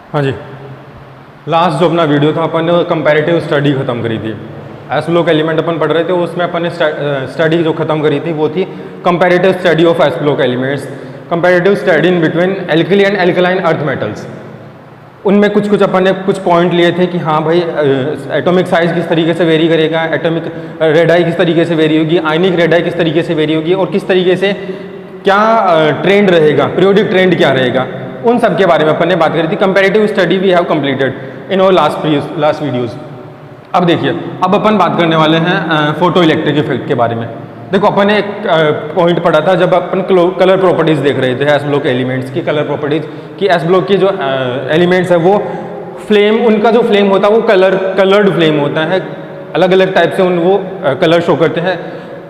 हाँ जी, लास्ट जो अपना वीडियो था अपन ने कंपैरेटिव स्टडी ख़त्म करी थी। एस ब्लॉक एलिमेंट अपन पढ़ रहे थे, उसमें अपन ने स्टडी जो ख़त्म करी थी वो थी comparative study of S block elements, comparative study in between alkali and alkaline earth metals. उनमें कुछ अपन ने कुछ पॉइंट लिए थे कि हाँ भाई एटॉमिक साइज किस तरीके से वेरी करेगा, एटॉमिक रेडाई किस तरीके से वेरी होगी, आयनिक रेडाई किस तरीके से वेरी होगी और किस तरीके से क्या ट्रेंड रहेगा, पीरियोडिक ट्रेंड क्या रहेगा, उन सब के बारे में अपन ने बात करी थी। Comparative study we have completed in our last videos. अब देखिए, अब अपन बात करने वाले हैं फोटो इलेक्ट्रिक इफेक्ट के बारे में। देखो, अपन ने एक पॉइंट पढ़ा था जब अपन कलर प्रॉपर्टीज़ देख रहे थे एस ब्लॉक एलिमेंट्स की, कलर प्रॉपर्टीज़ कि एस ब्लॉक की जो एलिमेंट्स है वो फ्लेम, उनका जो फ्लेम होता है वो कलर्ड फ्लेम होता है। अलग अलग टाइप से वो कलर शो करते हैं।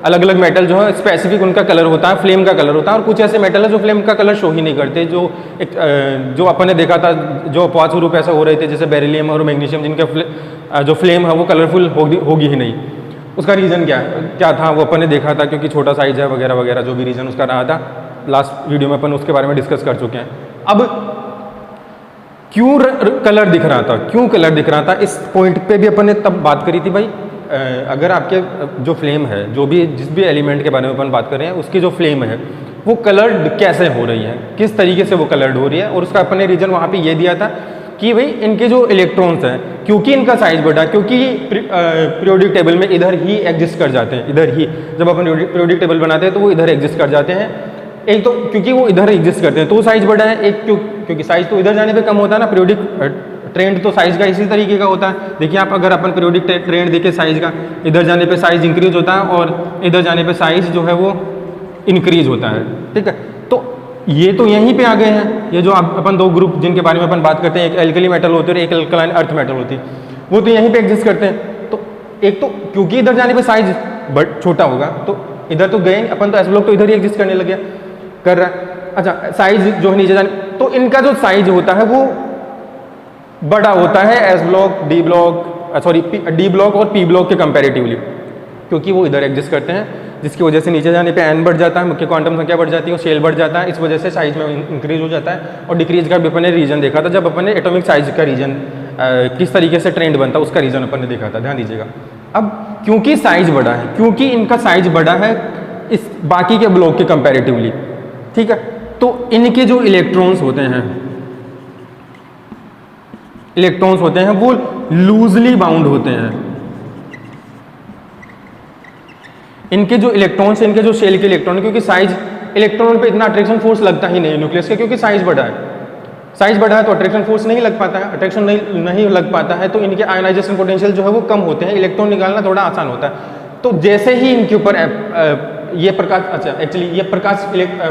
अलग अलग मेटल जो है स्पेसिफिक उनका कलर होता है, फ्लेम का कलर होता है, और कुछ ऐसे मेटल है जो फ्लेम का कलर शो ही नहीं करते। जो अपन ने देखा था, जो अपवाद स्वरूप ऐसा हो रहे थे जैसे बेरिलियम और मैग्नीशियम, जिनका जो फ्लेम है वो कलरफुल होगी ही नहीं। उसका रीज़न क्या था वो अपन ने देखा था, क्योंकि छोटा साइज है वगैरह वगैरह, जो भी रीज़न उसका रहा था लास्ट वीडियो में अपन उसके बारे में डिस्कस कर चुके हैं। अब क्यों कलर दिख रहा था, क्यों कलर दिख रहा था, इस पॉइंट पे भी अपन ने तब बात करी थी। भाई अगर आपके जो फ्लेम है, जिस भी एलिमेंट के बारे में अपन बात कर रहे हैं, उसकी जो फ्लेम है वो कलर्ड कैसे हो रही है, किस तरीके से वो कलर्ड हो रही है, और उसका अपन ने रीज़न वहाँ पे ये दिया था कि भाई इनके जो इलेक्ट्रॉन्स हैं, क्योंकि इनका साइज बढ़ा, क्योंकि पीरियोडिक टेबल में इधर ही एग्जिस्ट कर जाते हैं, इधर ही जब अपन पीरियोडिक टेबल बनाते हैं तो वो इधर एग्जिस्ट कर जाते हैं। एक तो क्योंकि वो इधर एग्जिस्ट करते हैं तो साइज बढ़ा है, एक क्योंकि साइज तो इधर जाने पे कम होता है ना। पीरियोडिक ट्रेंड तो साइज का इसी तरीके का होता है। देखिए आप, अगर अपन पीरियोडिक ट्रेंड देखें साइज का, इधर जाने पे साइज इंक्रीज होता है और इधर जाने पे साइज जो है वो इंक्रीज होता है, ठीक है। तो ये तो यहीं पे आ गए हैं, ये जो अपन दो ग्रुप जिनके बारे में अपन बात करते हैं, एक एल्कली मेटल होती है और एक एल्कलाइन अर्थ मेटल होती है, वो तो यहीं पे एग्जिस्ट करते हैं। तो एक तो क्योंकि इधर जाने पे साइज छोटा होगा तो इधर तो गए अपन, तो ऐसे लोग तो इधर ही एग्जिस्ट करने लगे कर रहा है। अच्छा, साइज जो है नीचे जाने, तो इनका जो साइज होता है वो बड़ा होता है एस ब्लॉक, डी ब्लॉक और पी ब्लॉक के कंपैरेटिवली, क्योंकि वो इधर एग्जिस्ट करते हैं, जिसकी वजह से नीचे जाने पे एन बढ़ जाता है, मुख्य क्वांटम संख्या बढ़ जाती है और शेल बढ़ जाता है। इस वजह से साइज में इंक्रीज हो जाता है। और डिक्रीज का भी अपन ने रीजन देखा था जब अपन ने एटॉमिक साइज का रीजन किस तरीके से ट्रेंड बनता है उसका रीजन अपन ने देखा था, ध्यान दीजिएगा। अब क्योंकि साइज बड़ा है, क्योंकि इनका साइज बड़ा है इस बाकी के ब्लॉक के कंपैरेटिवली, ठीक है, तो इनके जो इलेक्ट्रॉन्स होते हैं वो लूजली बाउंड होते हैं। इनके जो इलेक्ट्रॉन्स, इनके जो शेल के इलेक्ट्रॉन, क्योंकि साइज, इलेक्ट्रॉन पे इतना अट्रैक्शन फोर्स लगता ही नहीं है न्यूक्लियस के, क्योंकि साइज बढ़ा है। साइज बढ़ा है तो अट्रैक्शन फोर्स नहीं लग पाता है, अट्रैक्शन नहीं लग पाता है, तो इनके आयोनाइजेशन पोटेंशियल जो है वो कम होते हैं, इलेक्ट्रॉन निकालना थोड़ा आसान होता है। तो जैसे ही इनके ऊपर ये प्रकाश, अच्छा एक्चुअली ये प्रकाश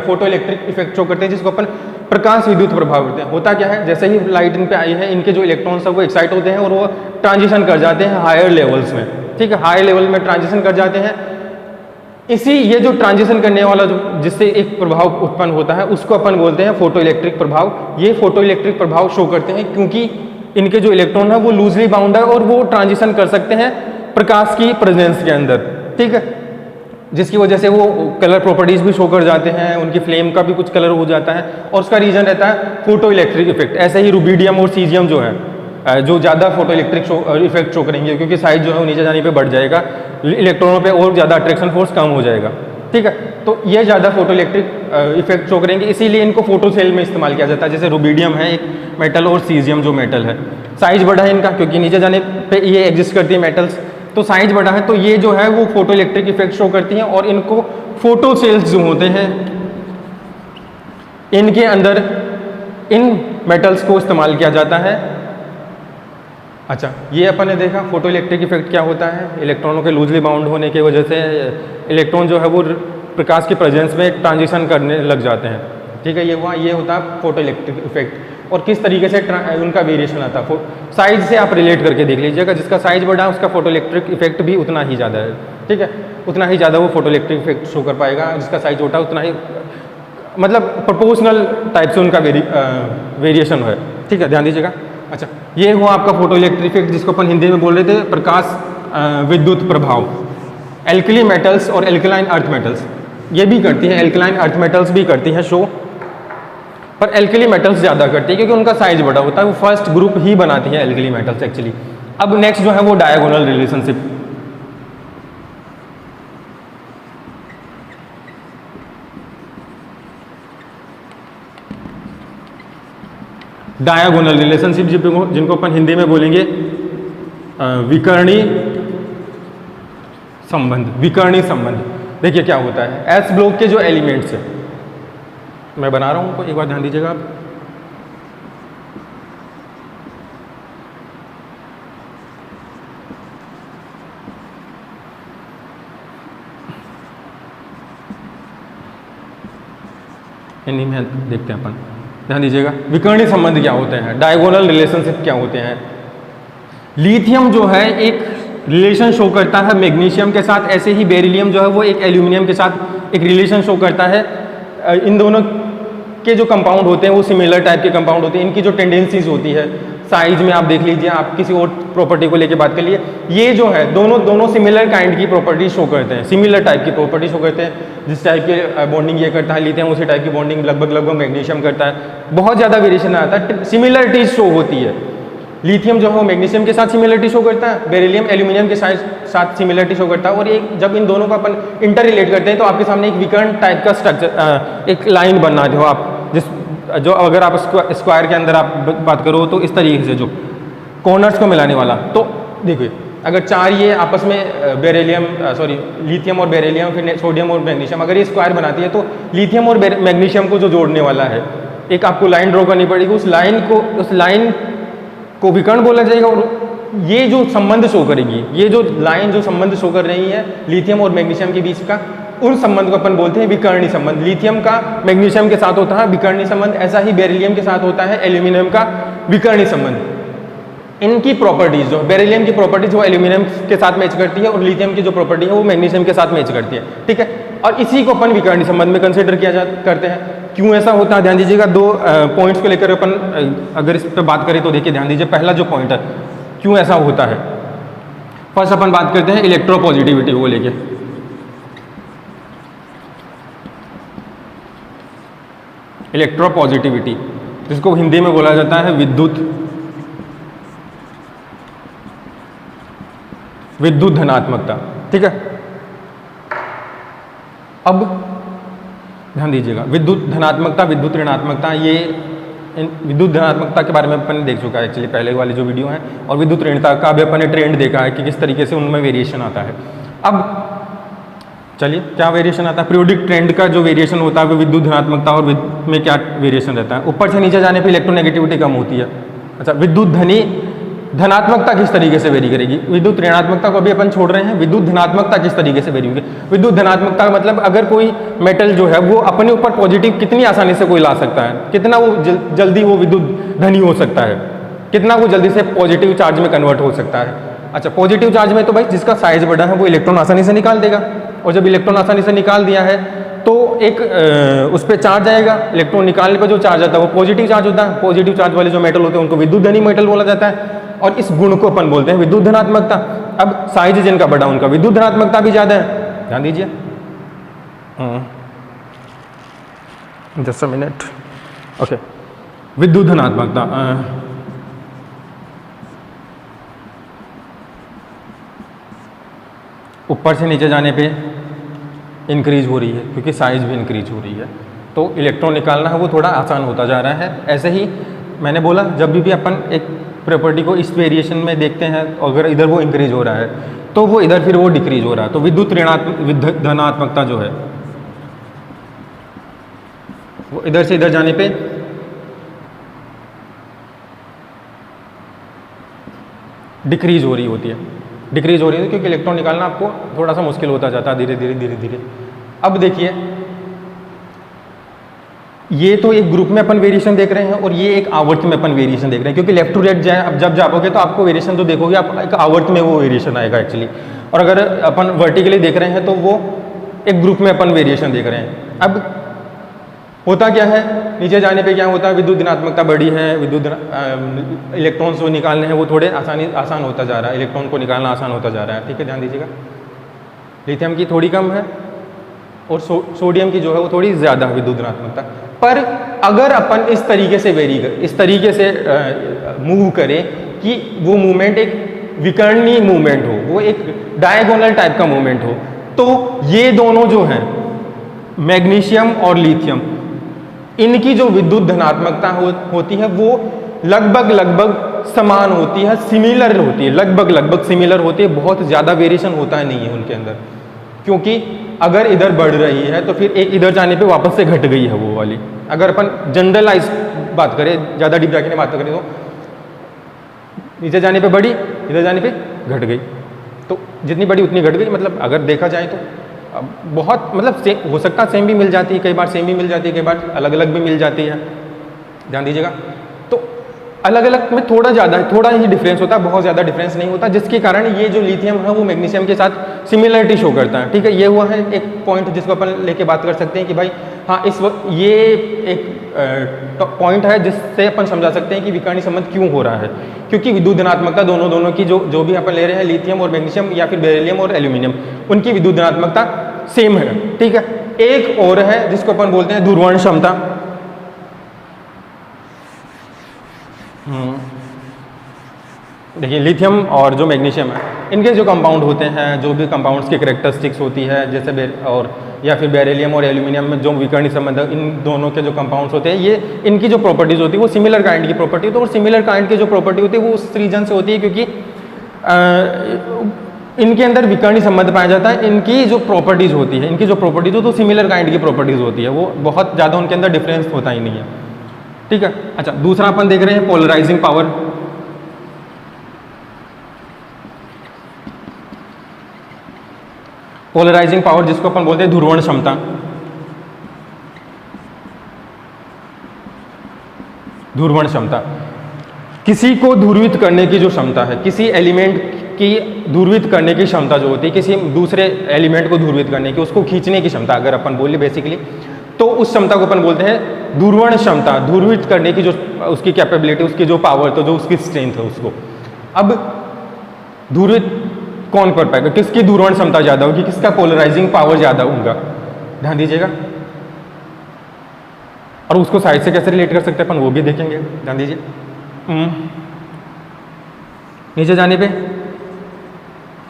फोटो इलेक्ट्रिक इफेक्ट शो करते हैं, जिसको अपन प्रकाश विद्युत प्रभाव करते हैं। होता क्या है, जैसे ही लाइट इन पे आई है, इनके जो इलेक्ट्रॉन्स है वो एक्साइट होते हैं और वो ट्रांजिशन कर जाते हैं हायर लेवल्स में, ठीक है, हायर लेवल में ट्रांजिशन कर जाते हैं। ये जो ट्रांजिशन करने वाला जो जिससे एक प्रभाव उत्पन्न होता है उसको अपन बोलते हैं फोटो इलेक्ट्रिक प्रभाव। ये फोटो इलेक्ट्रिक प्रभाव शो करते हैं क्योंकि इनके जो इलेक्ट्रॉन है वो लूजली बाउंड है और वो ट्रांजिशन कर सकते हैं प्रकाश की प्रेजेंस के अंदर, ठीक है, जिसकी वजह से वो कलर प्रॉपर्टीज भी शो कर जाते हैं, उनकी फ्लेम का भी कुछ कलर हो जाता है और उसका रीजन रहता है फोटो इलेक्ट्रिक इफेक्ट। ऐसे ही रुबिडियम और सीजियम जो है जो ज़्यादा फोटो इलेक्ट्रिक इफेक्ट शो करेंगे, क्योंकि साइज जो है वो नीचे जाने पे बढ़ जाएगा, इलेक्ट्रॉनों पे और ज़्यादा अट्रैक्शन फोर्स कम हो जाएगा, ठीक है। तो ये ज़्यादा फोटो इलेक्ट्रिक इफेक्ट शो करेंगे, इसीलिए इनको फोटो सेल में इस्तेमाल किया जाता है। जैसे रुबिडियम है एक मेटल और सीजियम जो मेटल है, साइज बड़ा है इनका क्योंकि नीचे जाने पर ये एग्जिस्ट करती है मेटल्स, तो साइज बड़ा है, तो ये जो है वो फोटो इलेक्ट्रिक इफेक्ट शो करती हैं और इनको फोटो सेल्स जो होते हैं इनके अंदर इन मेटल्स को इस्तेमाल किया जाता है। अच्छा, ये अपन ने देखा फोटो इलेक्ट्रिक इफेक्ट क्या होता है। इलेक्ट्रॉनों के लूजली बाउंड होने की वजह से इलेक्ट्रॉन जो है वो प्रकाश की प्रेजेंस में ट्रांजिशन करने लग जाते हैं, ठीक है। ये होता है फोटो इलेक्ट्रिक इफेक्ट। और किस तरीके से उनका वेरिएशन आता है साइज से आप रिलेट करके देख लीजिएगा, जिसका साइज बढ़ा है उसका फोटो इलेक्ट्रिक इफेक्ट भी उतना ही ज़्यादा है, ठीक है। उतना ही ज़्यादा वो फोटोइलेक्ट्रिक इफेक्ट शो कर पाएगा, जिसका साइज छोटा उतना ही मतलब प्रोपोर्शनल टाइप से उनका वेरिएशन है। ठीक है, ध्यान दीजिएगा। अच्छा, ये हुआ आपका फोटोइलेक्ट्रिक इफेक्ट, जिसको अपन हिंदी में बोल रहे थे प्रकाश विद्युत प्रभाव। एल्कली मेटल्स और एल्कलाइन अर्थ मेटल्स ये भी करती हैं, एल्कलाइन अर्थ मेटल्स भी करती हैं शो, पर एल्कली मेटल्स ज़्यादा करती है क्योंकि उनका साइज बड़ा होता है, वो फर्स्ट ग्रुप ही बनाती है एल्कली मेटल्स एक्चुअली। अब नेक्स्ट जो है वो डायगोनल रिलेशनशिप। डायगोनल रिलेशनशिप जिनको अपन हिंदी में बोलेंगे विकर्णी संबंध। विकर्णी संबंध देखिए क्या होता है। एस ब्लॉक के जो एलिमेंट्स है, मैं बना रहा हूं उनको, एक बार ध्यान दीजिएगा आप। इन्हीं में देखते हैं अपन, ध्यान दीजिएगा। विकर्णी संबंध क्या होते हैं, डायगोनल रिलेशनशिप क्या होते हैं। लिथियम जो है एक रिलेशन शो करता है मैग्नीशियम के साथ, ऐसे ही बेरिलियम जो है वो एक एल्यूमिनियम के साथ एक रिलेशन शो करता है। इन दोनों के जो कंपाउंड होते हैं वो सिमिलर टाइप के कंपाउंड होते हैं। इनकी जो टेंडेंसीज होती है साइज में आप देख लीजिए, आप किसी और प्रॉपर्टी को लेके बात कर लिए, ये जो है दोनों सिमिलर काइंड की प्रॉपर्टी शो करते हैं, सिमिलर टाइप की प्रॉपर्टी शो करते हैं। जिस टाइप के बॉन्डिंग ये करता है लिथियम, उसी टाइप की बॉन्डिंग लगभग मैग्नीशियम करता है। बहुत ज़्यादा वेरिएशन आता है, सिमिलरिटीज शो होती है। लिथियम जो है वो मैग्नीशियम के साथ सिमिलरिटी शो करता है, बेरिलियम एल्यूमिनियम के साथ सिमिलरिटी शो करता है। और एक जब इन दोनों को अपन इंटर रिलेट करते हैं तो आपके सामने एक विकर्ण टाइप का स्ट्रक्चर, एक लाइन बना दो आप, जो अगर आप स्क्वायर के अंदर आप बात करो तो इस तरीके से जो कॉर्नर्स को मिलाने वाला। तो देखिए अगर चार ये आपस में लिथियम और बेरिलियम, फिर सोडियम और मैग्नीशियम, अगर ये स्क्वायर बनाती है तो लिथियम और मैग्नीशियम को जो जोड़ने वाला है, एक आपको लाइन ड्रॉ करनी पड़ेगी। उस लाइन को विकर्ण बोला जाएगा। और ये जो संबंध शो करेगी, ये जो लाइन जो संबंध शो कर रही है लिथियम और मैग्नीशियम के बीच का, उन संबंध को अपन बोलते हैं विकर्णी संबंध। लिथियम का मैग्नीशियम के साथ होता है विकर्णी संबंध, ऐसा ही बेरिलियम के साथ होता है एल्यूमिनियम का विकर्णी संबंध। इनकी प्रॉपर्टीज जो बेरिलियम की प्रॉपर्टीज वो एल्यूमिनियम के साथ मैच करती है और लिथियम की जो प्रॉपर्टी है वो मैग्नीशियम के साथ मैच करती है। ठीक है, और इसी को अपन विकर्णी संबंध में कंसिडर करते हैं। क्यों ऐसा होता है ध्यान दीजिएगा। दो पॉइंट्स को लेकर अपन अगर इस पर बात करें तो देखिए ध्यान दीजिए, पहला जो पॉइंट है क्यों ऐसा होता है। फर्स्ट अपन बात करते हैं इलेक्ट्रोपॉजिटिविटी को लेके। इलेक्ट्रोपॉजिटिविटी जिसको हिंदी में बोला जाता है विद्युत धनात्मकता। ठीक है, अब ध्यान दीजिएगा, विद्युत धनात्मकता, विद्युत ऋणात्मकता, ये विद्युत धनात्मकता के बारे में अपन ने देख चुका है एक्चुअली पहले वाली जो वीडियो है, और विद्युत ऋणता का भी अपन ने ट्रेंड देखा है कि किस तरीके से उनमें वेरिएशन आता है। अब चलिए क्या वेरिएशन आता है, पीरियोडिक ट्रेंड का जो वेरिएशन होता है वो विद्युत धनात्मकता और में क्या वेरिएशन रहता है। ऊपर से नीचे जाने पर इलेक्ट्रोनेगेटिविटी कम होती है। अच्छा, विद्युत धनात्मकता किस तरीके से वेरी करेगी। विद्युत ऋणात्मकता को भी अपन छोड़ रहे हैं, विद्युत धनात्मकता किस तरीके से वेरी होगी। विद्युत धनात्मकता मतलब अगर कोई मेटल जो है वो अपने ऊपर पॉजिटिव कितनी आसानी से कोई ला सकता है, कितना वो जल्दी वो विद्युत धनी हो सकता है, कितना वो जल्दी से पॉजिटिव चार्ज में कन्वर्ट हो सकता है। अच्छा, पॉजिटिव चार्ज में तो भाई जिसका साइज बड़ा है वो इलेक्ट्रॉन आसानी से निकाल देगा, और जब इलेक्ट्रॉन आसानी से निकाल दिया है तो एक उस पर चार्ज आएगा। इलेक्ट्रॉन निकालने पर जो चार्ज आता है वो पॉजिटिव चार्ज होता है। पॉजिटिव चार्ज वाले जो मेटल होते हैं उनको विद्युत धनी मेटल बोला जाता है, और इस गुण को अपन बोलते हैं विद्युत धनात्मकता। अब साइज जिनका बड़ा उनका विद्युत धनात्मकता भी ज्यादा है। ध्यान दीजिए, जस्ट अ मिनट। ओके, विद्युत धनात्मकता ऊपर से नीचे जाने पे इंक्रीज हो रही है क्योंकि साइज भी इंक्रीज हो रही है, तो इलेक्ट्रॉन निकालना है वो थोड़ा आसान होता जा रहा है। ऐसे ही मैंने बोला जब भी अपन एक प्रॉपर्टी को इस वेरिएशन में देखते हैं, अगर इधर वो इंक्रीज हो रहा है तो वो इधर फिर वो डिक्रीज हो रहा है। तो विद्युत धनात्मकता जो है वो इधर से इधर जाने पे डिक्रीज हो रही होती है, डिक्रीज हो रही है क्योंकि इलेक्ट्रॉन निकालना आपको थोड़ा सा मुश्किल होता जाता है धीरे धीरे धीरे धीरे। अब देखिए ये तो एक ग्रुप में अपन वेरिएशन देख रहे हैं और ये एक आवर्त में अपन वेरिएशन देख रहे हैं, क्योंकि लेफ्ट टू राइट जाए अब जब जाओगे तो आपको वेरिएशन तो देखोगे आप एक आवर्त में वो वेरिएशन आएगा एक्चुअली, और अगर अपन वर्टिकली देख रहे हैं तो वो एक ग्रुप में अपन वेरिएशन देख रहे हैं। अब होता क्या है, नीचे जाने पे क्या होता है, विद्युत धनात्मकता बढ़ी है, इलेक्ट्रॉन्स जो निकालने हैं वो थोड़े आसान होता जा रहा है, इलेक्ट्रॉन को निकालना आसान होता जा रहा है। ठीक है, ध्यान दीजिएगा। लिथियम की थोड़ी कम है और सोडियम की जो है वो थोड़ी ज़्यादा है विद्युत धनात्मकता। पर अगर अपन इस तरीके से मूव करें कि वो मूवमेंट एक विकर्णीय मूवमेंट हो, वो एक डायगोनल टाइप का मूवमेंट हो, तो ये दोनों जो हैं मैग्नीशियम और लिथियम, इनकी जो विद्युत धनात्मकता होती है वो लगभग समान होती है, सिमिलर होती है, लगभग सिमिलर होती है, बहुत ज़्यादा वेरिएशन होता है नहीं है उनके अंदर। क्योंकि अगर इधर बढ़ रही है तो फिर एक इधर जाने पे वापस से घट गई है वो वाली। अगर अपन जनरलाइज बात करें, ज़्यादा डीप जाके बात करें, तो नीचे जाने पे बढ़ी, इधर जाने पे घट गई, तो जितनी बड़ी उतनी घट गई। मतलब अगर देखा जाए तो बहुत मतलब हो सकता है सेम भी मिल जाती है, कई बार सेम भी मिल जाती है, कई बार अलग अलग भी मिल जाती है, ध्यान दीजिएगा। तो अलग अलग में थोड़ा ही डिफरेंस होता है, बहुत ज़्यादा डिफरेंस नहीं होता, जिसके कारण ये जो लिथियम है वो मैग्नीशियम के साथ सिमिलरिटी शो करता है। ठीक है, ये हुआ है एक पॉइंट जिसको अपन लेके बात कर सकते हैं कि भाई हाँ, इस वक्त ये एक पॉइंट है जिससे अपन समझा सकते हैं कि विकर्णी संबंध क्यों हो रहा है, क्योंकि विद्युत धनात्मकता दोनों की जो भी अपन ले रहे हैं, लिथियम और मैग्नीशियम या फिर बेरिलियम और एल्यूमिनियम, उनकी विद्युत धनात्मकता सेम है। ठीक है, एक और है जिसको अपन बोलते हैं ध्रुवण क्षमता। देखिए, लिथियम और जो मैग्नीशियम है, इनके जो कंपाउंड होते हैं, जो भी कंपाउंड्स की कैरेक्टरिस्टिक्स होती है, जैसे और या फिर बेरिलियम और एल्यूमिनियम में जो विकर्णी संबंध, इन दोनों के जो कंपाउंड्स होते हैं, ये इनकी जो प्रॉपर्टीज होती है वो सिमिलर काइंड की प्रॉपर्टी होती है। और सिमिलर काइंड की जो प्रॉपर्टी होती है वो उस रीजन से होती है क्योंकि इनके अंदर विकर्णी संबंध पाया जाता है। इनकी जो प्रॉपर्टीज होती है, इनकी जो प्रॉपर्टीज हो तो सिमिलर काइंड की प्रॉपर्टीज होती है, वो बहुत ज़्यादा उनके अंदर डिफरेंस होता ही नहीं है। ठीक है, अच्छा, दूसरा अपन देख रहे हैं पोलराइजिंग पावर। पोलराइजिंग पावर जिसको अपन बोलते हैं ध्रुवण क्षमता। ध्रुवण क्षमता किसी को ध्रुवित करने की जो क्षमता है, किसी एलिमेंट की ध्रुवित करने की क्षमता जो होती है, किसी दूसरे एलिमेंट को ध्रुवित करने की, उसको खींचने की क्षमता अगर अपन बोले बेसिकली, तो उस क्षमता को अपन बोलते हैं ध्रुवण क्षमता। ध्रुवित करने की जो उसकी कैपेबिलिटी, उसकी जो पावर, तो जो उसकी स्ट्रेंथ है उसको। अब ध्रुवित कौन कर पाएगा, किसकी ध्रुवण क्षमता ज़्यादा होगी, किसका पोलराइजिंग पावर ज़्यादा होगा, ध्यान दीजिएगा। और उसको साइज से कैसे रिलेट कर सकते हैं अपन, वो भी देखेंगे, ध्यान दीजिए। नीचे जाने पे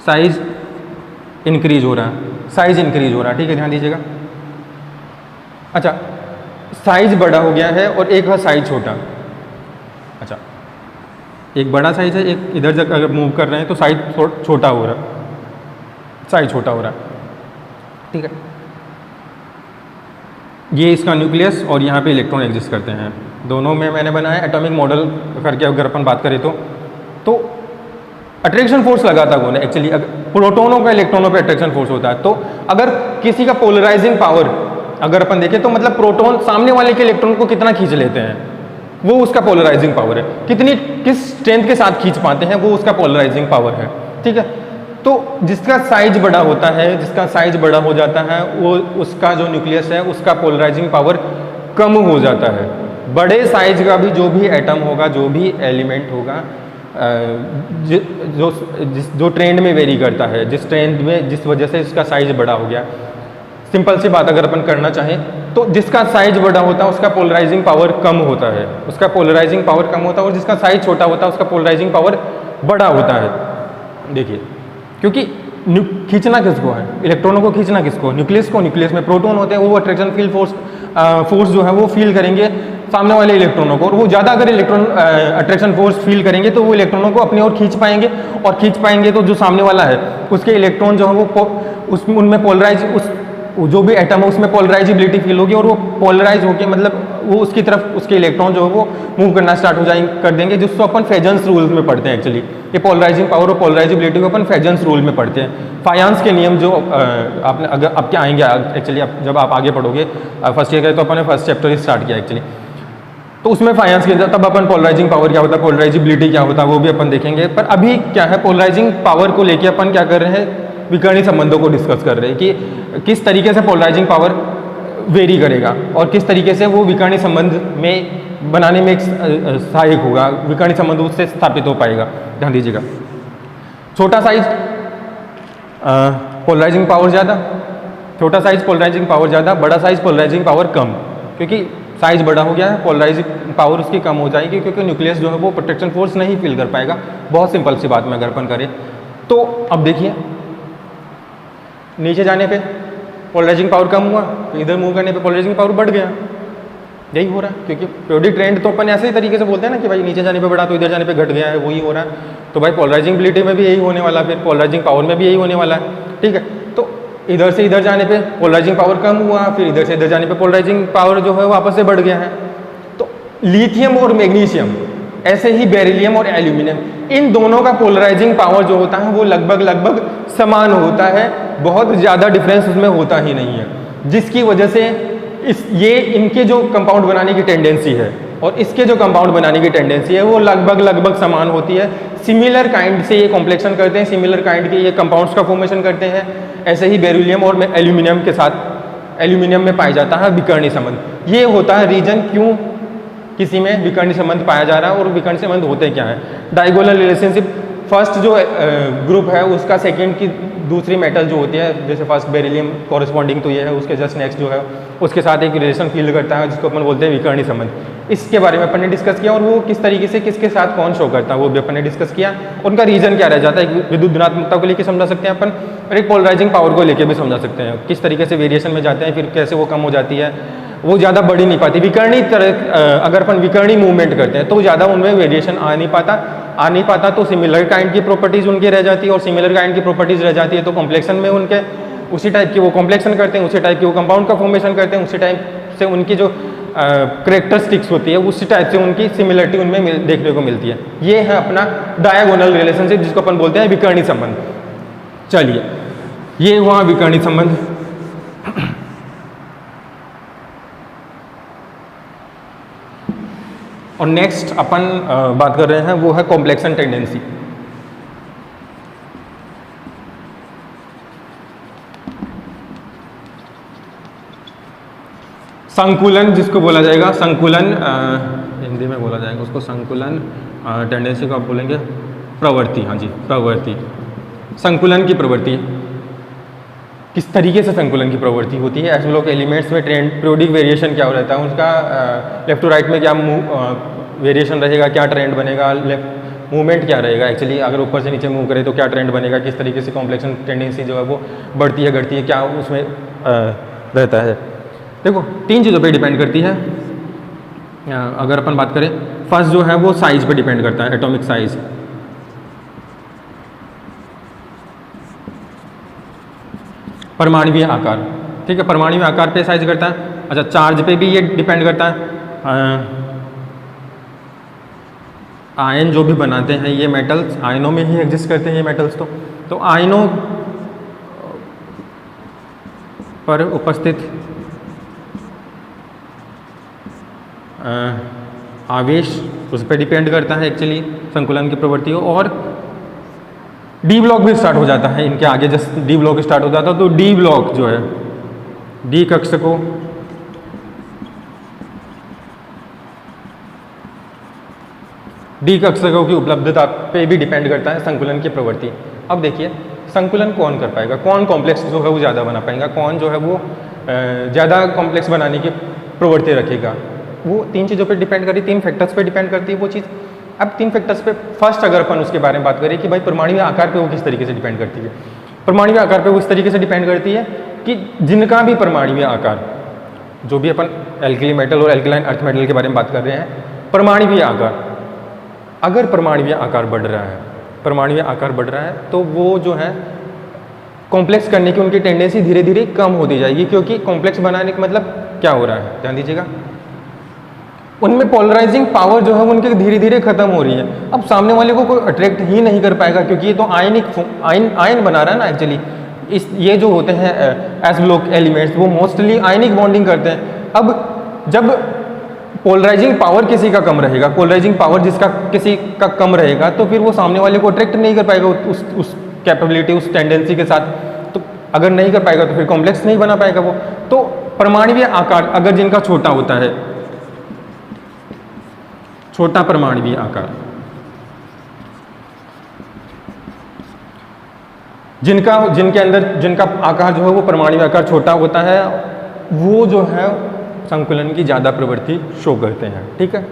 साइज इंक्रीज हो रहा है, साइज इंक्रीज हो रहा है। ठीक है, ध्यान दीजिएगा। अच्छा, साइज बड़ा हो गया है और एक है साइज छोटा। अच्छा, एक बड़ा साइज है, एक इधर जब अगर मूव कर रहे हैं तो साइज छोटा हो रहा है, साइज छोटा हो रहा है। ठीक है, ये इसका न्यूक्लियस और यहाँ पे इलेक्ट्रॉन एग्जिस्ट करते हैं। दोनों में मैंने बनाया एटॉमिक मॉडल करके, अगर अपन बात करें तो अट्रैक्शन फोर्स लगाता कौन है एक्चुअली, प्रोटोनों का इलेक्ट्रॉनों पे अट्रैक्शन फोर्स होता है। तो अगर किसी का पोलराइजिंग पावर अगर अपन देखें तो मतलब प्रोटोन सामने वाले के इलेक्ट्रॉन को कितना खींच लेते हैं, वो उसका पोलराइजिंग पावर है। किस स्ट्रेंथ के साथ खींच पाते हैं, वो उसका पोलराइजिंग पावर है। ठीक है, तो जिसका साइज बड़ा होता है, जिसका साइज बड़ा हो जाता है, वो उसका जो न्यूक्लियस है उसका पोलराइजिंग पावर कम हो जाता है। बड़े साइज का भी जो भी एटम होगा, जो भी एलिमेंट होगा, जो ट्रेंड में वेरी करता है, जिस ट्रेंड में जिस वजह से इसका साइज बड़ा हो गया, सिंपल सी बात अगर अपन करना चाहें तो जिसका साइज बड़ा होता है उसका पोलराइजिंग पावर कम होता है, उसका पोलराइजिंग पावर कम होता है, और जिसका साइज छोटा होता है उसका पोलराइजिंग पावर बड़ा होता है। देखिए, क्योंकि खींचना किसको है, इलेक्ट्रॉनों को खींचना किसको, न्यूक्लियस को। न्यूक्लियस में प्रोटॉन होते हैं, वो अट्रैक्शन फील्ड फोर्स जो है वो फील करेंगे सामने वाले इलेक्ट्रॉनों को, और वो ज़्यादा अगर इलेक्ट्रॉन अट्रैक्शन फोर्स फील करेंगे तो वो इलेक्ट्रॉनों को अपनी ओर खींच पाएंगे, और खींच पाएंगे तो जो सामने वाला है उसके इलेक्ट्रॉन जो है वो उनमें पोलराइज, उस जो भी एटम है उसमें पोलराइजिबिलिटी फील होगी, और वो पोलराइज होकर मतलब वो उसकी तरफ उसके इलेक्ट्रॉन जो है वो मूव करना स्टार्ट हो जाएंगे कर देंगे, जिसको अपन फेजन्स रूल में पढ़ते हैं एक्चुअली। ये पोलराइजिंग पावर और पोलराइजिबिलिटी को अपन फेजन्स रूल में पढ़ते हैं। फायांस के नियम जो आपने अगर आपके आएंगे एक्चुअली, जब आप आगे पढ़ोगे फर्स्ट ईयर का, तो अपन ने फर्स्ट चैप्टर ही स्टार्ट किया एक्चुअली, तो उसमें फाइनेंस के तब अपन पोलराइजिंग पावर क्या होता है, पोलराइजिबिलिटी क्या होता है, वो भी अपन देखेंगे। पर अभी क्या है, पोलराइजिंग पावर को लेके अपन क्या कर रहे हैं, विकर्णी संबंधों को डिस्कस कर रहे हैं कि किस तरीके से पोलराइजिंग पावर वेरी करेगा और किस तरीके से वो विकर्णी संबंध में बनाने में एक सहायक होगा, विकर्णी संबंध उससे स्थापित हो पाएगा। ध्यान दीजिएगा, छोटा साइज पोलराइजिंग पावर ज़्यादा, छोटा साइज पोलराइजिंग पावर ज़्यादा, बड़ा साइज पोलराइजिंग पावर कम, क्योंकि साइज बड़ा हो गया है, पोलराइजिंग पावर उसकी कम हो जाएगी, क्योंकि न्यूक्लियस जो है वो प्रोटेक्शन फोर्स नहीं फील कर पाएगा। बहुत सिंपल सी बात में अगर अपन करें तो अब देखिए, नीचे जाने पे पोलराइजिंग पावर कम हुआ, तो इधर मूव करने पे पोलराइजिंग पावर बढ़ गया। यही हो रहा है, क्योंकि पीरियोडिक ट्रेंड तो अपन ऐसे ही तरीके से बोलते हैं ना कि भाई नीचे जाने पे बढ़ा तो इधर जाने पे घट गया है, वही हो रहा है। तो भाई पोलराइजिबिलिटी में भी यही होने वाला है, फिर पोलराइजिंग पावर में भी यही होने वाला है। ठीक है, तो इधर से इधर जाने पे पोलराइजिंग पावर कम हुआ, फिर इधर से इधर जाने पे पोलराइजिंग पावर जो है वापस से बढ़ गया है। तो लिथियम और मैग्नीशियम, ऐसे ही बेरिलियम और एल्यूमिनियम, इन दोनों का पोलराइजिंग पावर जो होता है वो लगभग समान होता है, बहुत ज़्यादा डिफरेंस उसमें होता ही नहीं है, जिसकी वजह से ये इनके जो कंपाउंड बनाने की टेंडेंसी है और इसके जो कंपाउंड बनाने की टेंडेंसी है वो लगभग समान होती है। सिमिलर काइंड से ये कॉम्प्लेक्शन करते हैं, सिमिलर काइंड के ये कंपाउंड्स का फॉर्मेशन करते हैं। ऐसे ही बेरिलियम और एल्यूमिनियम के साथ एल्यूमिनियम में पाया जाता है विकर्णी संबंध। ये होता है रीजन क्यों किसी में विकर्णी संबंध पाया जा रहा है और विकर्णी संबंध होते क्या है। डायगोनल रिलेशनशिप, फर्स्ट जो ग्रुप है उसका सेकंड की दूसरी मेटल जो होती है, जैसे फर्स्ट बेरिलियम कॉरेस्पॉन्डिंग तो ये है, उसके जस्ट नेक्स्ट जो है उसके साथ एक रिलेशन फील करता है, जिसको अपन बोलते हैं विकर्णी संबंध। इसके बारे में अपन ने डिस्कस किया और वो किस तरीके से किसके साथ कौन शो करता है वो भी अपन ने डिस्कस किया। उनका रीजन क्या रह जाता है, एक विद्युत धनात्मकता को लेकर समझा सकते हैं अपन, और एक पोलराइजिंग पावर को लेकर भी समझा सकते हैं, किस तरीके से वेरिएशन में जाते हैं, फिर कैसे वो कम हो जाती है, वो ज़्यादा बढ़ ही नहीं पाती। विकर्णी अगर अपन विकर्णी मूवमेंट करते हैं तो ज़्यादा उनमें वेरिएशन आ नहीं पाता, तो सिमिलर काइंड की प्रॉपर्टीज़ उनकी रह जाती है, और सिमिलर काइंड की प्रॉपर्टीज़ रह जाती है तो कॉम्प्लेक्शन में उनके उसी टाइप की वो कॉम्प्लेक्शन करते हैं, उसी टाइप की वो कंपाउंड का फॉर्मेशन करते हैं, उसी टाइप से उनकी जो करेक्टरिस्टिक्स होती है उसी टाइप से उनकी सिमिलरिटी उनमें देखने को मिलती है। ये है अपना डायगोनल रिलेशनशिप, जिसको अपन बोलते हैं विकर्णी संबंध। चलिए, ये हुआ विकर्णी संबंध। और नेक्स्ट अपन बात कर रहे हैं वो है कॉम्प्लेक्शन टेंडेंसी। संकुलन जिसको बोला जाएगा, संकुलन हिंदी में बोला जाएगा उसको संकुलन, टेंडेंसी को आप बोलेंगे प्रवृत्ति। हाँ जी, प्रवृत्ति, संकुलन की प्रवृत्ति। किस तरीके से संकुलन की प्रवृत्ति होती है, एस ब्लॉक एलिमेंट्स में ट्रेंड पीरियोडिक वेरिएशन क्या हो रहता है, उसका लेफ्ट टू राइट में क्या वेरिएशन रहेगा, क्या ट्रेंड बनेगा, लेफ्ट मूवमेंट क्या रहेगा, एक्चुअली अगर ऊपर से नीचे मूव करे तो क्या ट्रेंड बनेगा, किस तरीके से कॉम्प्लेक्शन टेंडेंसी जो है वो बढ़ती है घटती है, क्या उसमें रहता है। देखो, तीन चीज़ों पे डिपेंड करती है। अगर अपन बात करें, फर्स्ट जो है वो साइज पे डिपेंड करता है, एटॉमिक साइज। परमाणुवीय आकार, ठीक है, परमाणुवीय आकार पे साइज करता है। अच्छा, चार्ज पे भी ये डिपेंड करता है। आयन जो भी बनाते हैं ये मेटल्स, आयनों में ही एग्जिस्ट करते हैं ये मेटल्स। तो आयनों पर उपस्थित आवेश उस पर डिपेंड करता है एक्चुअली संकुलन की प्रवृत्ति हो। और डी ब्लॉक भी स्टार्ट हो जाता है इनके आगे, जस्ट डी ब्लॉक स्टार्ट हो जाता है। तो डी ब्लॉक जो है, डी कक्ष को डी कक्षकों की उपलब्धता पे भी डिपेंड करता है संकुलन की प्रवृत्ति। अब देखिए, संकुलन कौन कर पाएगा, कौन कॉम्प्लेक्स जो है वो ज़्यादा बना पाएगा, कौन जो है वो ज़्यादा कॉम्प्लेक्स बनाने की प्रवृत्ति रखेगा। वो तीन चीज़ों पे डिपेंड करी, तीन फैक्टर्स पे डिपेंड करती है वो चीज़। अब तीन फैक्टर्स पे फर्स्ट अगर अपन उसके बारे में बात करें कि भाई परमाणुवीय आकार पे वो किस तरीके से डिपेंड करती है। परमाणुवीय आकार पे वो इस तरीके से डिपेंड करती है कि जिनका भी परमाणुवीय आकार, जो भी अपन एल्कली मेटल और एल्कलाइन अर्थ मेटल के बारे में बात कर रहे हैं, परमाणुवीय आकार, अगर परमाणुवीय आकार बढ़ रहा है, परमाणुवीय आकार बढ़ रहा है तो वो जो है कॉम्प्लेक्स करने की उनकी टेंडेंसी धीरे धीरे कम होती जाएगी। क्योंकि कॉम्प्लेक्स बनाने का मतलब क्या हो रहा है, ध्यान दीजिएगा, उनमें पोलराइजिंग पावर जो है वो उनके धीरे धीरे खत्म हो रही है। अब सामने वाले को कोई अट्रैक्ट ही नहीं कर पाएगा, क्योंकि ये तो आयन बना रहा है ना एक्चुअली। ये जो होते हैं एस ब्लॉक एलिमेंट्स वो मोस्टली आयनिक बॉन्डिंग करते हैं। अब जब पोलराइजिंग पावर किसी का कम रहेगा, पोलराइजिंग पावर जिसका किसी का कम रहेगा, तो फिर वो सामने वाले को अट्रैक्ट नहीं कर पाएगा उस कैपेबिलिटी, उस टेंडेंसी के साथ। तो अगर नहीं कर पाएगा तो फिर कॉम्प्लेक्स नहीं बना पाएगा वो। तो परमाणुवीय आकार अगर जिनका छोटा होता है, छोटा परमाणुवीय आकार, जिनका आकार जो है वो परमाणु आकार छोटा होता है, वो जो है संकुलन की ज़्यादा प्रवृत्ति शो करते हैं। ठीक है,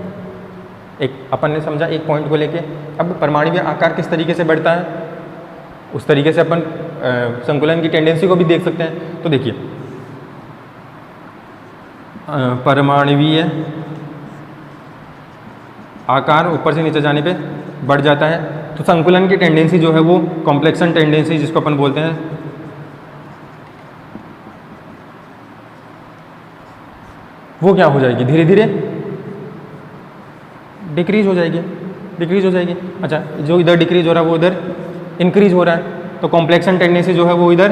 एक अपन ने समझा एक पॉइंट को लेके। अब परमाणु आकार किस तरीके से बढ़ता है, उस तरीके से अपन संकुलन की टेंडेंसी को भी देख सकते हैं। तो देखिए, परमाणुवीय आकार ऊपर से नीचे जाने पे बढ़ जाता है, तो संकुलन की टेंडेंसी जो है वो कॉम्प्लेक्सन टेंडेंसी जिसको अपन बोलते हैं, वो क्या हो जाएगी, धीरे धीरे डिक्रीज हो जाएगी। अच्छा, जो इधर डिक्रीज हो रहा है वो उधर इंक्रीज हो रहा है, तो कॉम्प्लेक्सन टेंडेंसी जो है वो इधर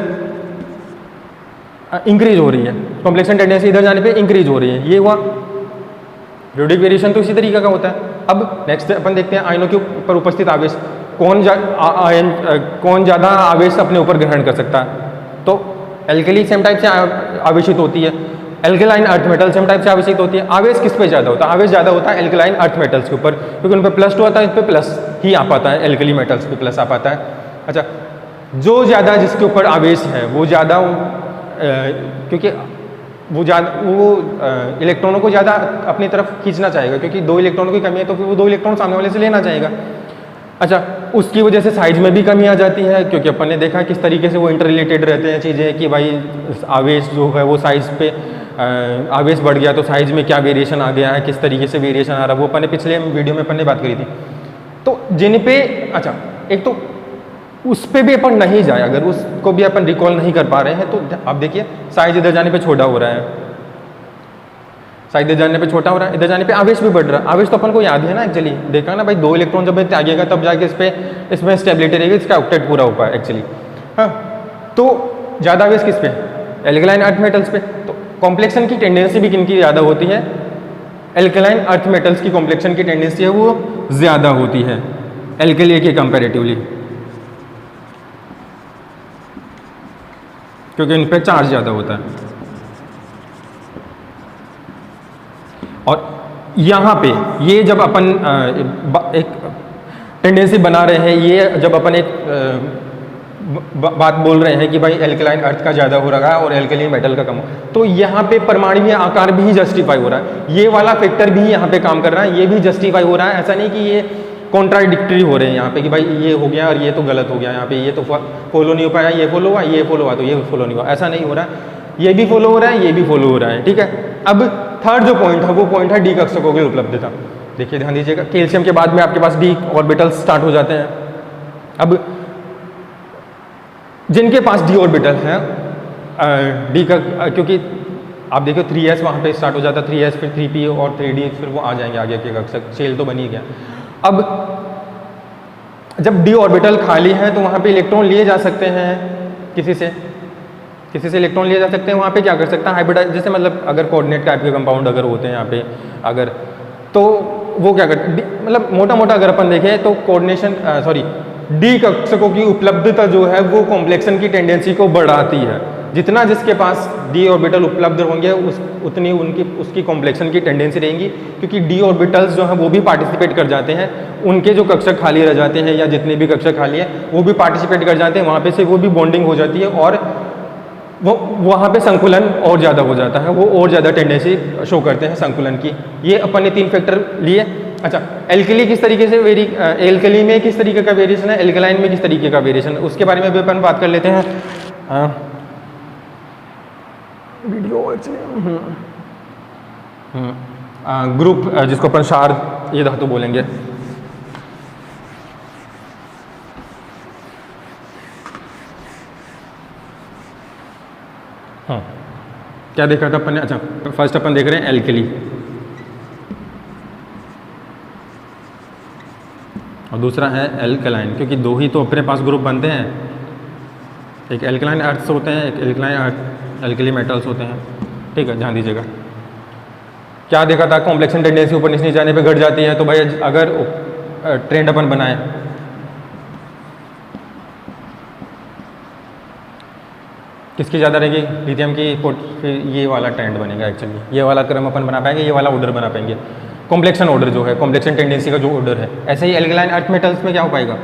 इंक्रीज हो रही है। कॉम्प्लेक्सन टेंडेंसी इधर जाने पे इंक्रीज हो रही है, ये हुआ। periodic वेरिएशन तो इसी तरीके का होता है। अब नेक्स्ट अपन देखते हैं आयनों के ऊपर उपस्थित आवेश, कौन ज़्यादा आवेश अपने ऊपर ग्रहण कर सकता है। तो एल्कली सेम टाइप से आवेशित होती है, alkaline earth metal same type से आवेशित होती है। आवेश किस पे ज़्यादा होता है, आवेश ज़्यादा होता है एल्कलाइन अर्थ मेटल्स के ऊपर, क्योंकि उन पर प्लस टू आता है, इस पर प्लस ही आ पाता है, एल्कली मेटल्स पे प्लस आ पाता है। अच्छा, जो ज़्यादा जिसके ऊपर आवेश है वो ज़्यादा, क्योंकि वो इलेक्ट्रॉनों को ज़्यादा अपनी तरफ खींचना चाहेगा, क्योंकि 2 इलेक्ट्रॉनों की कमी है, तो फिर वो 2 इलेक्ट्रॉन सामने वाले से लेना चाहेगा। अच्छा, उसकी वजह से साइज में भी कमी आ जाती है, क्योंकि अपन ने देखा किस तरीके से वो इंटर रिलेटेड रहते हैं चीज़ें, कि भाई आवेश जो है वो साइज पे आवेश बढ़ गया तो साइज में क्या वेरिएशन आ गया है, किस तरीके से वेरिएशन आ रहा है, वो अपन ने पिछले वीडियो में अपन ने बात करी थी। तो जिन पे, अच्छा, एक तो उस पे भी अपन नहीं जाए, अगर उसको भी अपन रिकॉल नहीं कर पा रहे हैं, तो आप देखिए साइज इधर जाने पे छोटा हो रहा है, साइज इधर जाने पे छोटा हो रहा है, इधर जाने पे आवेश भी बढ़ रहा है। आवेश तो अपन को याद है ना एक्चुअली, देखा ना भाई, 2 इलेक्ट्रॉन जब त्यागेगा तब जाके इसमें स्टेबिलिटी रहेगी, इसका ऑक्टेट पूरा हो पाए एक्चुअली। हाँ, तो ज़्यादा आवेश किस पे, एल्कलाइन अर्थ मेटल्स पे। तो कॉम्प्लेक्सन की टेंडेंसी भी किनकी ज़्यादा होती है, एल्कलाइन अर्थ मेटल्स की कॉम्प्लेक्सन की टेंडेंसी है वो ज़्यादा होती है एल्कली के कंपेरेटिवली, क्योंकि इन पे चार्ज ज़्यादा होता है। और यहाँ पे ये जब अपन एक टेंडेंसी बना रहे हैं, ये जब अपन एक बात बोल रहे हैं कि भाई एल्कलाइन अर्थ का ज़्यादा हो रहा है और एल्कली मेटल का कम हो, तो यहाँ पे परमाणुवीय आकार भी जस्टिफाई हो रहा है, ये वाला फैक्टर भी यहाँ पे काम कर रहा है, ये भी जस्टिफाई हो रहा है। ऐसा नहीं कि ये कॉन्ट्राडिक्टरी हो रहे हैं यहाँ पे कि भाई ये हो गया और ये तो गलत हो गया, यहाँ पे ये तो फॉलो नहीं हो पाया, ये फॉलो हुआ, ये फॉलो हुआ, तो ये फॉलो नहीं हुआ, ऐसा नहीं हो रहा है। ये भी फॉलो हो रहा है, ये भी फॉलो हो रहा है। ठीक है, अब थर्ड जो पॉइंट है वो पॉइंट है डी कक्षकों की उपलब्धता। देखिए, ध्यान दीजिएगा, कैल्शियम के बाद में आपके पास डी ऑर्बिटल स्टार्ट हो जाते हैं। अब जिनके पास डी ऑर्बिटल है, डी का, क्योंकि आप देखो 3s वहाँ पे स्टार्ट हो जाता है, 3s फिर 3p और 3d, फिर वो आ जाएंगे आगे के कक्षक, शेल तो बनी गया। अब जब डी ऑर्बिटल खाली है तो वहाँ पे इलेक्ट्रॉन लिए जा सकते हैं, किसी से इलेक्ट्रॉन लिए जा सकते हैं। वहाँ पे क्या कर सकता है, हाइब्रिडाइज, जैसे मतलब अगर कोऑर्डिनेट टाइप के कंपाउंड अगर होते हैं यहाँ पे, अगर तो वो क्या करते, मतलब मोटा मोटा अगर अपन देखें तो कोऑर्डिनेशन, सॉरी, डी कक्षकों की उपलब्धता जो है वो कॉम्प्लेक्सन की टेंडेंसी को बढ़ाती है। जितना जिसके पास डी ऑर्बिटल उपलब्ध होंगे उतनी उसकी कॉम्प्लेक्सन की टेंडेंसी रहेंगी, क्योंकि डी ऑर्बिटल्स जो हैं वो भी पार्टिसिपेट कर जाते हैं, उनके जो कक्षक खाली रह जाते हैं या जितने भी कक्षक खाली हैं वो भी पार्टिसिपेट कर जाते हैं, वहाँ पे से वो भी बॉन्डिंग हो जाती है और वो वहाँ पे संकुलन और ज़्यादा हो जाता है, वो और ज़्यादा टेंडेंसी शो करते हैं संकुलन की। ये अपन ने 3 फैक्टर लिए। अच्छा, एल्कली किस तरीके से एल्कली में किस तरीके का वेरिएशन है, एल्कलाइन में किस तरीके का वेरिएशन है, उसके बारे में भी अपन बात कर लेते हैं। वीडियो ग्रुप जिसको अपन क्षार ये धातु बोलेंगे। हाँ, क्या देखा था अपन ने, अच्छा फर्स्ट अपन देख रहे हैं एल्कली। और दूसरा है एल्कलाइन, क्योंकि दो ही तो अपने पास ग्रुप बनते हैं, एक एल्कलाइन अर्थ्स होते हैं, एक एल्कलाइन एल्कली मेटल्स होते हैं। ठीक है, ध्यान दीजिएगा। क्या देखा था, कॉम्प्लेक्शन टेंडेंसी ऊपर नीचे जाने पे घट जाती है। तो भाई अगर ट्रेंड अपन बनाए, किसकी ज़्यादा रहेगी, लिथियम की, फिर ये वाला ट्रेंड बनेगा एक्चुअली, ये वाला क्रम अपन बना पाएंगे, ये वाला ऑर्डर बना पाएंगे, कॉम्प्लेक्शन ऑर्डर जो है, कॉम्प्लेक्शन टेंडेंसी का जो ऑर्डर है। ऐसे ही एल्कलाइन अर्थ मेटल्स में क्या हो पाएगा,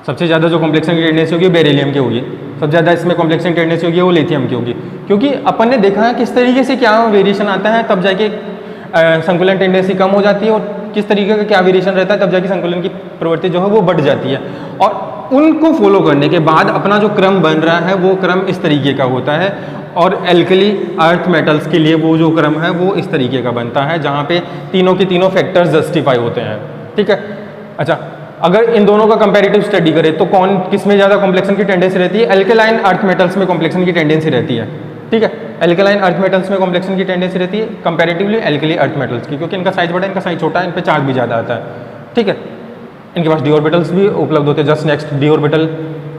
सबसे ज़्यादा जो कॉम्प्लेक्शन की टेंडेंसी होगी बेरिलियम की होगी, सबसे ज़्यादा इसमें कॉम्प्लेक्शन टेंडेंसी होगी वो लिथियम की होगी, क्योंकि अपन ने देखा है किस तरीके से क्या वेरिएशन आता है, तब जाके संकुलन टेंडेंसी कम हो जाती है, और किस तरीके का क्या वेरिएशन रहता है, तब जाके संकुलन की प्रवृत्ति जो है वो बढ़ जाती है। और उनको फॉलो करने के बाद अपना जो क्रम बन रहा है वो क्रम इस तरीके का होता है, और एल्कली अर्थ मेटल्स के लिए वो जो क्रम है वो इस तरीके का बनता है, जहाँ पे तीनों के तीनों फैक्टर्स जस्टिफाई होते हैं। ठीक है, अच्छा, अगर इन दोनों का कंपैरेटिव स्टडी करें तो कौन किस में ज़्यादा कॉम्प्लेक्शन की टेंडेंसी रहती है, एल्कलाइन अर्थ मेटल्स में कॉम्प्लेक्शन की टेंडेंसी रहती है। ठीक है, एल्कलाइन अर्थ मेटल्स में कॉम्प्लेक्शन की टेंडेंसी रहती है कंपैरेटिवली एल्कली अर्थ मेटल्स की, क्योंकि इनका साइज बड़ा है, इनका साइज छोटा है, इन पे चार्ज भी ज़्यादा आता है। ठीक है, इनके पास डी ऑर्बिटल्स भी उपलब्ध होते हैं, जस्ट नेक्स्ट डी ऑर्बिटल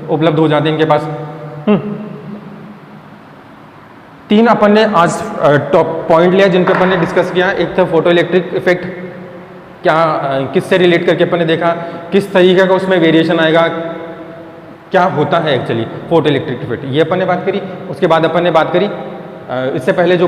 उपलब्ध हो जाते हैं इनके पास। तीन अपन ने आज टॉप पॉइंट लिया जिन पे अपन ने डिस्कस किया। एक था फोटो इलेक्ट्रिक इफेक्ट, क्या किससे रिलेट करके अपन ने देखा किस तरीके का उसमें वेरिएशन आएगा, क्या होता है एक्चुअली फोटो इलेक्ट्रिक इफेक्ट, ये अपन ने बात करी। उसके बाद अपन ने बात करी इससे पहले जो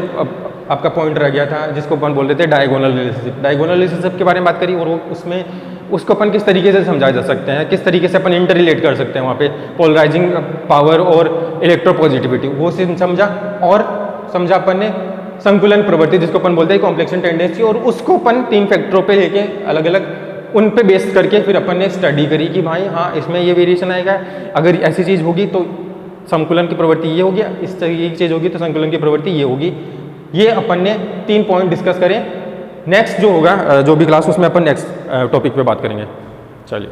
आपका पॉइंट रह गया था जिसको अपन बोल रहे थे डायगोनल रिलेशनशिप, डायगोनल रिलेशनशिप के बारे में बात करी, और वो उसमें उसको अपन किस तरीके से समझा जा सकते हैं, किस तरीके से अपन इंटर रिलेट कर सकते हैं वहाँ पे पोलराइजिंग पावर और इलेक्ट्रोपॉजिटिविटी, वो समझा। और समझा अपन ने संकुलन प्रवृत्ति जिसको अपन बोलते हैं कॉम्प्लेक्शन टेंडेंसी, और उसको अपन तीन फैक्टरों पे लेके अलग अलग उन पे बेस करके फिर अपन ने स्टडी करी कि भाई हाँ इसमें ये वेरिएशन आएगा, अगर ऐसी चीज़ होगी तो संकुलन की प्रवृत्ति ये होगी, इस तरीके की चीज़ होगी तो संकुलन की प्रवृत्ति ये होगी। ये अपन ने 3 पॉइंट डिस्कस करें। नेक्स्ट जो होगा जो भी क्लास उसमें अपन नेक्स्ट टॉपिक पे बात करेंगे। चलिए।